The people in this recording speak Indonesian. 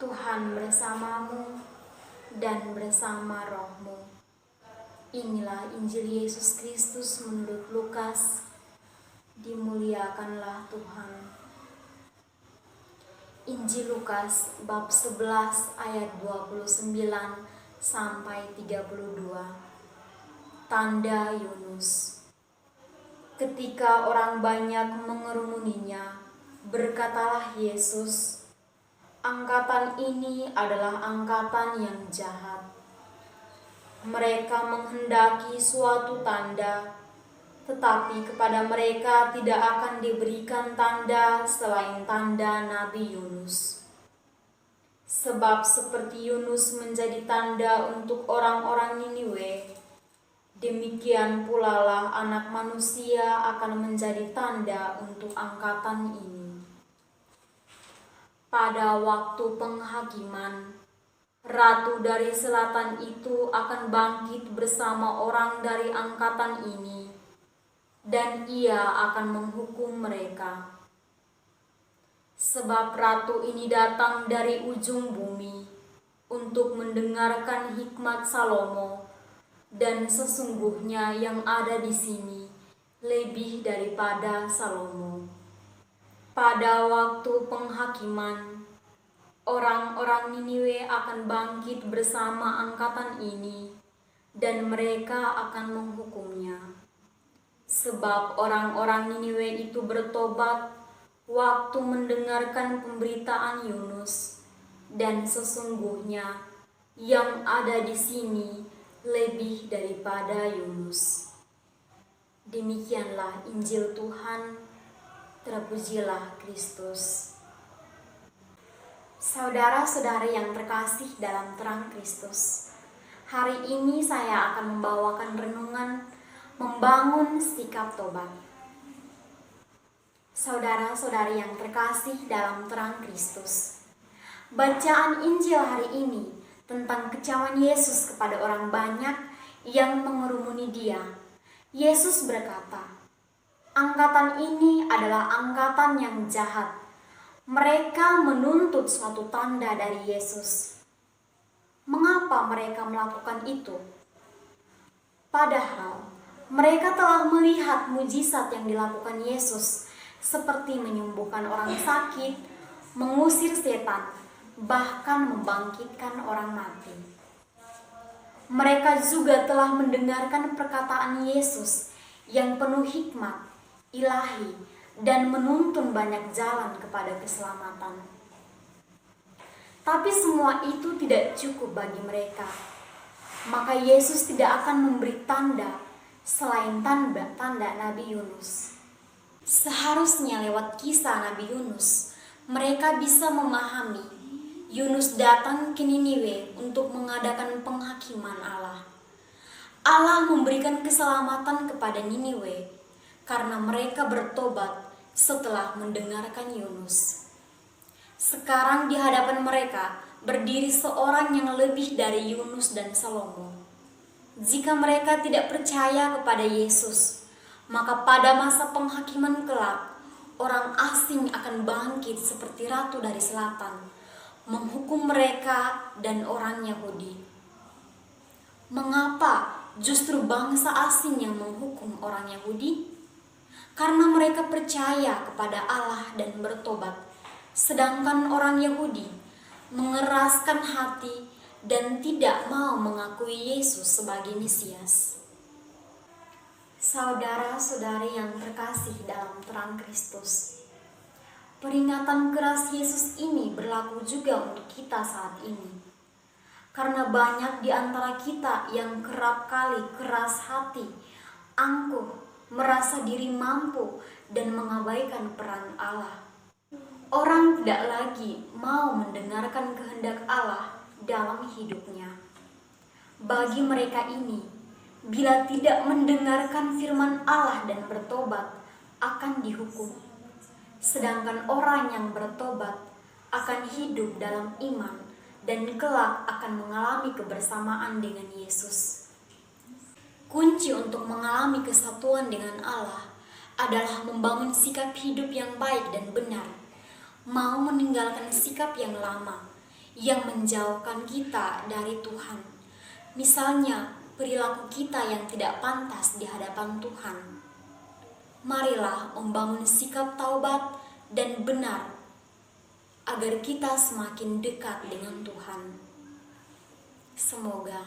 Tuhan bersamamu dan bersama rohmu. Inilah Injil Yesus Kristus menurut Lukas. Dimuliakanlah Tuhan. Injil Lukas bab 11 ayat 29 sampai 32. Tanda Yunus. Ketika orang banyak mengerumuninya, berkatalah Yesus, "Angkatan ini adalah angkatan yang jahat. Mereka menghendaki suatu tanda, tetapi kepada mereka tidak akan diberikan tanda selain tanda Nabi Yunus. Sebab seperti Yunus menjadi tanda untuk orang-orang Niniwe, demikian pula lah Anak Manusia akan menjadi tanda untuk angkatan ini. Pada waktu penghakiman, ratu dari selatan itu akan bangkit bersama orang dari angkatan ini, dan ia akan menghukum mereka. Sebab ratu ini datang dari ujung bumi untuk mendengarkan hikmat Salomo, dan sesungguhnya yang ada di sini lebih daripada Salomo. Pada waktu penghakiman, orang-orang Niniwe akan bangkit bersama angkatan ini, dan mereka akan menghukumnya. Sebab orang-orang Niniwe itu bertobat waktu mendengarkan pemberitaan Yunus, dan sesungguhnya yang ada di sini lebih daripada Yunus." Demikianlah Injil Tuhan. Terpujilah Kristus. Saudara-saudari yang terkasih dalam terang Kristus, hari ini saya akan membawakan renungan membangun sikap tobat. Saudara-saudari yang terkasih dalam terang Kristus, bacaan Injil hari ini tentang kecaman Yesus kepada orang banyak yang mengerumuni Dia. Yesus berkata, "Angkatan ini adalah angkatan yang jahat. Mereka menuntut suatu tanda dari Yesus." Mengapa mereka melakukan itu? Padahal mereka telah melihat mujizat yang dilakukan Yesus, seperti menyembuhkan orang sakit, mengusir setan, bahkan membangkitkan orang mati. Mereka juga telah mendengarkan perkataan Yesus yang penuh hikmat ilahi dan menuntun banyak jalan kepada keselamatan. Tapi semua itu tidak cukup bagi mereka. Maka Yesus tidak akan memberi tanda selain tanda Nabi Yunus. Seharusnya lewat kisah Nabi Yunus, mereka bisa memahami Yunus datang ke Niniwe untuk mengadakan penghakiman Allah. Allah memberikan keselamatan kepada Niniwe karena mereka bertobat setelah mendengarkan Yunus. Sekarang di hadapan mereka berdiri seorang yang lebih dari Yunus dan Salomo. Jika mereka tidak percaya kepada Yesus, maka pada masa penghakiman kelak, orang asing akan bangkit seperti ratu dari selatan, menghukum mereka dan orang Yahudi. Mengapa justru bangsa asing yang menghukum orang Yahudi? Karena mereka percaya kepada Allah dan bertobat, sedangkan orang Yahudi mengeraskan hati dan tidak mau mengakui Yesus sebagai Mesias. Saudara-saudari yang terkasih dalam terang Kristus, peringatan keras Yesus ini berlaku juga untuk kita saat ini. Karena banyak di antara kita yang kerap kali keras hati, angkuh, merasa diri mampu dan mengabaikan peran Allah. Orang tidak lagi mau mendengarkan kehendak Allah dalam hidupnya. Bagi mereka ini, bila tidak mendengarkan firman Allah dan bertobat, akan dihukum. Sedangkan orang yang bertobat akan hidup dalam iman dan kelak akan mengalami kebersamaan dengan Yesus. Kunci untuk mengalami kesatuan dengan Allah adalah membangun sikap hidup yang baik dan benar, mau meninggalkan sikap yang lama, yang menjauhkan kita dari Tuhan. Misalnya, perilaku kita yang tidak pantas di hadapan Tuhan. Marilah membangun sikap taubat dan benar agar kita semakin dekat dengan Tuhan. Semoga